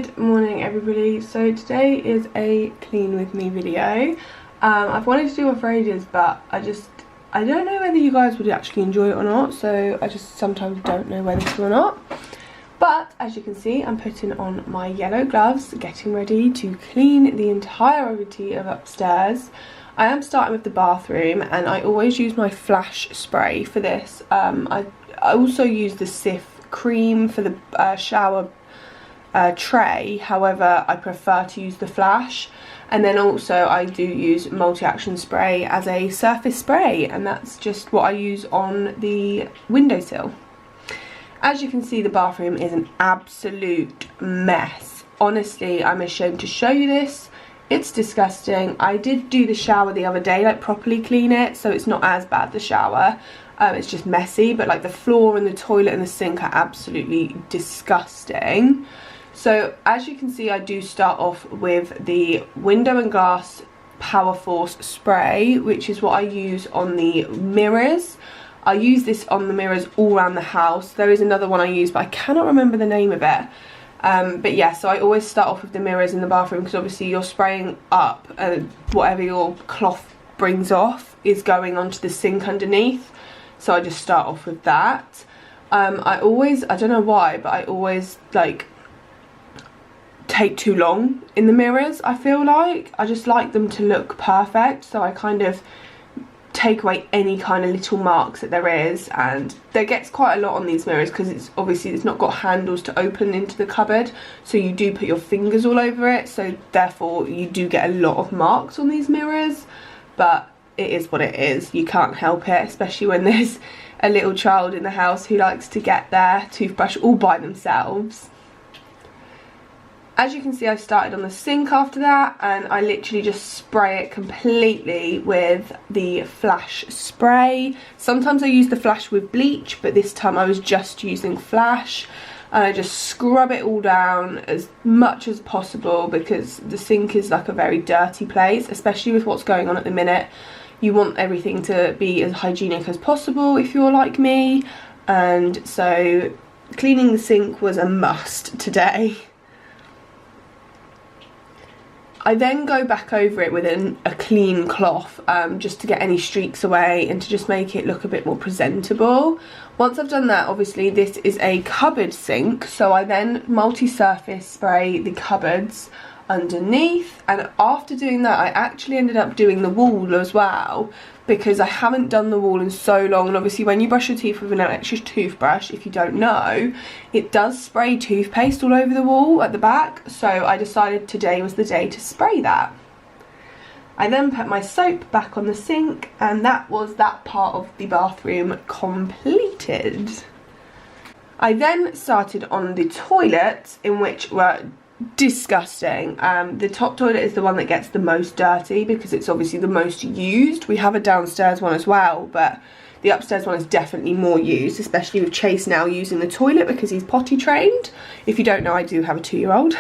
Good morning everybody. So today is a clean with me video. I've wanted to do one for ages, but I don't know whether you guys would actually enjoy it or not, so I just sometimes don't know whether to or not. But as you can see, I'm putting on my yellow gloves, getting ready to clean the entirety of upstairs. I am starting with the bathroom, and I always use my Flash spray for this. I also use the Cif cream for the shower tray, however I prefer to use the Flash. And then also I do use multi-action spray as a surface spray, and that's just what I use on the windowsill. As you can see, the bathroom is an absolute mess. Honestly, I'm ashamed to show you this. It's disgusting. I did do the shower the other day, like properly clean it, so it's not as bad, the shower. It's just messy, but like the floor and the toilet and the sink are absolutely disgusting. So as you can see, I do start off with the window and glass Power Force spray, which is what I use on the mirrors. I use this on the mirrors all around the house. There is another one I use, but I cannot remember the name of it. But yeah, so I always start off with the mirrors in the bathroom, because obviously you're spraying up and whatever your cloth brings off is going onto the sink underneath. So I just start off with that. I don't know why, but I always like take too long in the mirrors. I feel like I just like them to look perfect, so I kind of take away any kind of little marks that there is. And there gets quite a lot on these mirrors because it's not got handles to open into the cupboard, so you do put your fingers all over it, so therefore you do get a lot of marks on these mirrors. But it is what it is, you can't help it, especially when there's a little child in the house who likes to get their toothbrush all by themselves. As you can see, I started on the sink after that, and I literally just spray it completely with the Flash spray. Sometimes I use the Flash with bleach, but this time I was just using Flash. And I just scrub it all down as much as possible, because the sink is like a very dirty place, especially with what's going on at the minute. You want everything to be as hygienic as possible if you're like me, and so cleaning the sink was a must today. I then go back over it with a clean cloth, just to get any streaks away and to just make it look a bit more presentable. Once I've done that, obviously this is a cupboard sink, so I then multi-surface spray the cupboards underneath. And after doing that, I actually ended up doing the wall as well, because I haven't done the wall in so long. And obviously when you brush your teeth with an electric toothbrush, if you don't know, it does spray toothpaste all over the wall at the back, so I decided today was the day to spray that. I then put my soap back on the sink, and that was that part of the bathroom completed. I then started on the toilets, in which were disgusting. The top toilet is the one that gets the most dirty because it's obviously the most used. We have a downstairs one as well, but the upstairs one is definitely more used, especially with Chase now using the toilet because he's potty trained. If you don't know, I do have a 2-year-old.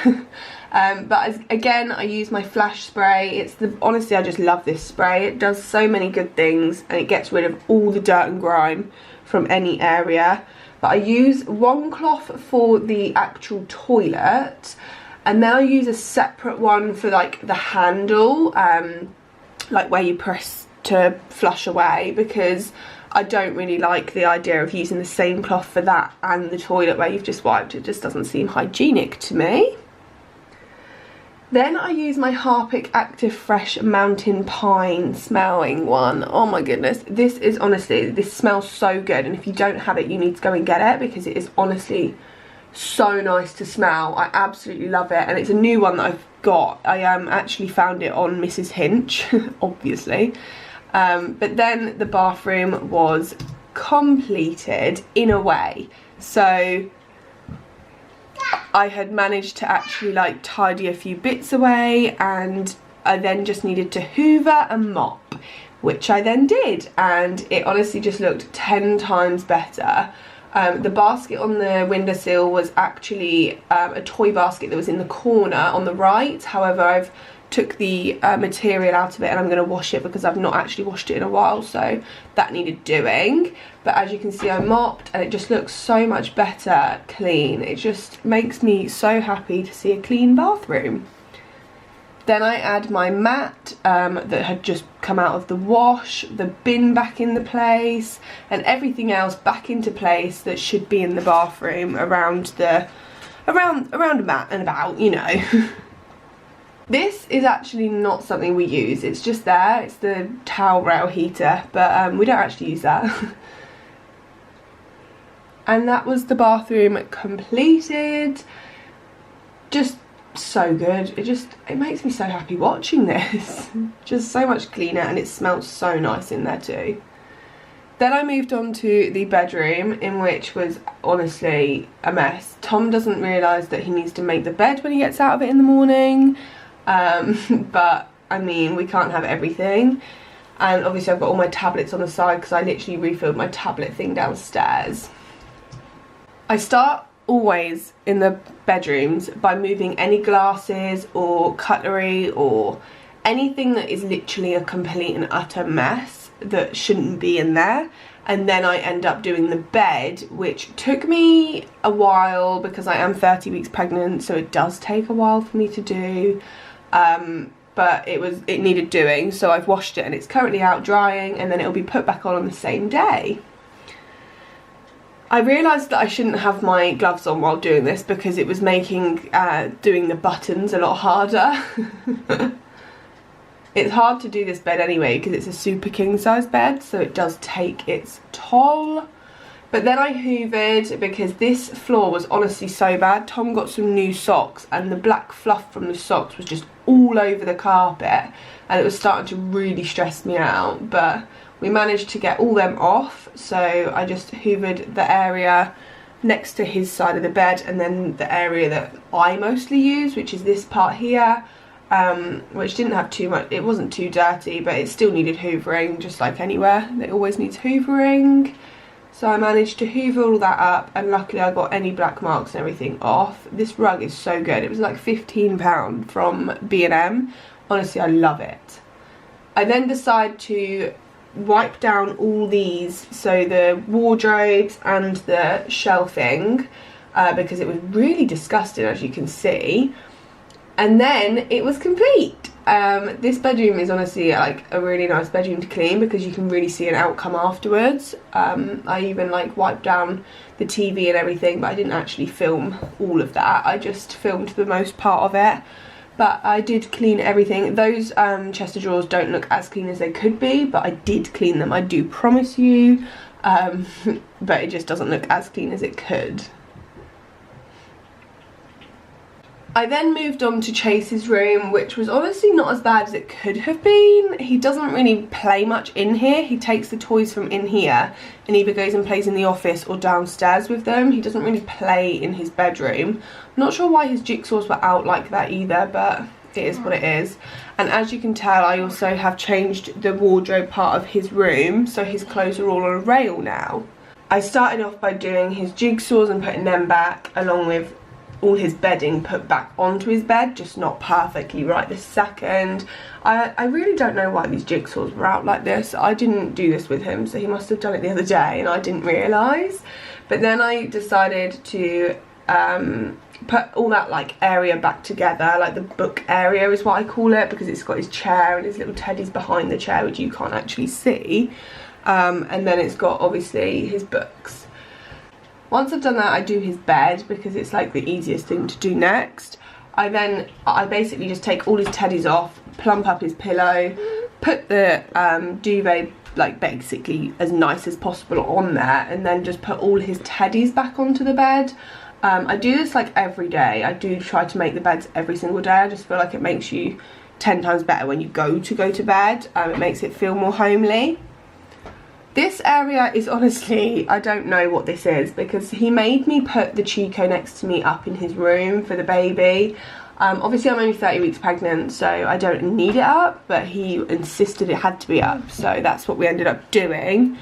Again, I use my Flash spray. Honestly, I just love this spray. It does so many good things, and it gets rid of all the dirt and grime from any area. But I use one cloth for the actual toilet, and then I use a separate one for like the handle, like where you press to flush away, because I don't really like the idea of using the same cloth for that and the toilet where you've just wiped. It just doesn't seem hygienic to me. Then I use my Harpic Active Fresh Mountain Pine smelling one. Oh my goodness, this is honestly, this smells so good, and if you don't have it, you need to go and get it, because it is honestly so nice to smell. I absolutely love it, and it's a new one that I've got. I actually found it on Mrs. Hinch, obviously. But then the bathroom was completed in a way. So I had managed to actually like tidy a few bits away, and I then just needed to hoover and mop, which I then did, and it honestly just looked 10 times better. The basket on the windowsill was actually a toy basket that was in the corner on the right. However, I've took the material out of it, and I'm going to wash it because I've not actually washed it in a while, so that needed doing. But as you can see, I mopped and it just looks so much better clean. It just makes me so happy to see a clean bathroom. Then I add my mat that had just come out of the wash, the bin back in the place, and everything else back into place that should be in the bathroom around a mat and about, you know. This is actually not something we use, it's just there, it's the towel rail heater, but we don't actually use that. And that was the bathroom completed. Just so good. It makes me so happy watching this. Just so much cleaner, and it smells so nice in there too. Then I moved on to the bedroom, in which was honestly a mess. Tom doesn't realise that he needs to make the bed when he gets out of it in the morning, but I mean, we can't have everything. And obviously I've got all my tablets on the side because I literally refilled my tablet thing downstairs. I start always in the bedrooms by moving any glasses or cutlery or anything that is literally a complete and utter mess that shouldn't be in there, and then I end up doing the bed, which took me a while because I am 30 weeks pregnant, so it does take a while for me to do, but it needed doing, so I've washed it and it's currently out drying, and then it'll be put back on the same day. I realised that I shouldn't have my gloves on while doing this because it was making doing the buttons a lot harder. It's hard to do this bed anyway because it's a super king size bed, so it does take its toll. But then I hoovered because this floor was honestly so bad. Tom got some new socks and the black fluff from the socks was just all over the carpet, and it was starting to really stress me out, but we managed to get all them off, so I just hoovered the area next to his side of the bed, and then the area that I mostly use, which is this part here, which didn't have too much, it wasn't too dirty, but it still needed hoovering, just like anywhere. It always needs hoovering. So I managed to hoover all that up, and luckily I got any black marks and everything off. This rug is so good. It was like £15 from B&M. Honestly, I love it. I then decide to wipe down all these, so the wardrobes and the shelving, because it was really disgusting, as you can see, and then it was complete. This bedroom is honestly like a really nice bedroom to clean because you can really see an outcome afterwards. I even like wiped down the TV and everything, but I didn't actually film all of that, I just filmed the most part of it. But I did clean everything. Those chest of drawers don't look as clean as they could be, but I did clean them, I do promise you. But it just doesn't look as clean as it could. I then moved on to Chase's room, which was honestly not as bad as it could have been. He doesn't really play much in here. He takes the toys from in here and either goes and plays in the office or downstairs with them. He doesn't really play in his bedroom. I'm not sure why his jigsaws were out like that either, but it is what it is. And as you can tell, I also have changed the wardrobe part of his room, so his clothes are all on a rail now. I started off by doing his jigsaws and putting them back, along with all his bedding put back onto his bed, just not perfectly right this second. I really don't know why these jigsaws were out like this. I didn't do this with him, so he must have done it the other day and I didn't realise. But then I decided to put all that like area back together, like the book area is what I call it, because it's got his chair and his little teddies behind the chair, which you can't actually see, and then it's got obviously his books. Once I've done that, I do his bed because it's like the easiest thing to do next. I basically just take all his teddies off, plump up his pillow, put the duvet like basically as nice as possible on there, and then just put all his teddies back onto the bed. I do this like every day. I do try to make the beds every single day. I just feel like it makes you 10 times better when you go to bed. It makes it feel more homely. This area is honestly, I don't know what this is, because he made me put the Chico next to me up in his room for the baby. Obviously I'm only 30 weeks pregnant, so I don't need it up, but he insisted it had to be up, so that's what we ended up doing.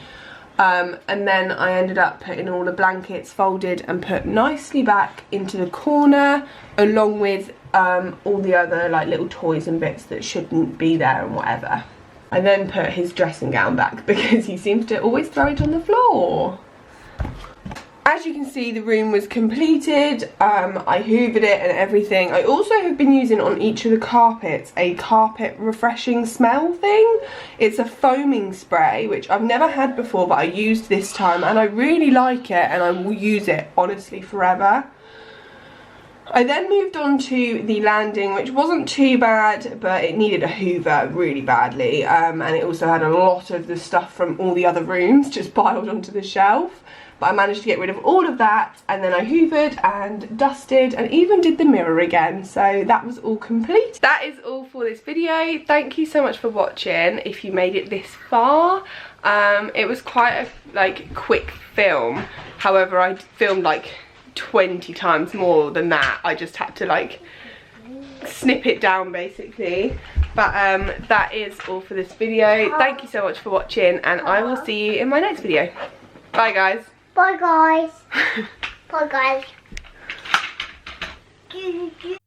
And then I ended up putting all the blankets folded and put nicely back into the corner, along with all the other like little toys and bits that shouldn't be there and whatever. I then put his dressing gown back because he seems to always throw it on the floor. As you can see, the room was completed. I hoovered it and everything. I also have been using on each of the carpets a carpet refreshing smell thing. It's a foaming spray, which I've never had before, but I used this time and I really like it, and I will use it honestly forever. I then moved on to the landing, which wasn't too bad, but it needed a hoover really badly, and it also had a lot of the stuff from all the other rooms just piled onto the shelf. But I managed to get rid of all of that, and then I hoovered and dusted and even did the mirror again, so that was all complete. That is all for this video. Thank you so much for watching if you made it this far. It was quite a quick film, however I filmed like 20 times more than that. I just had to like snip it down basically. But that is all for this video. Thank you so much for watching, and I will see you in my next video. Bye guys. Bye guys. Bye guys.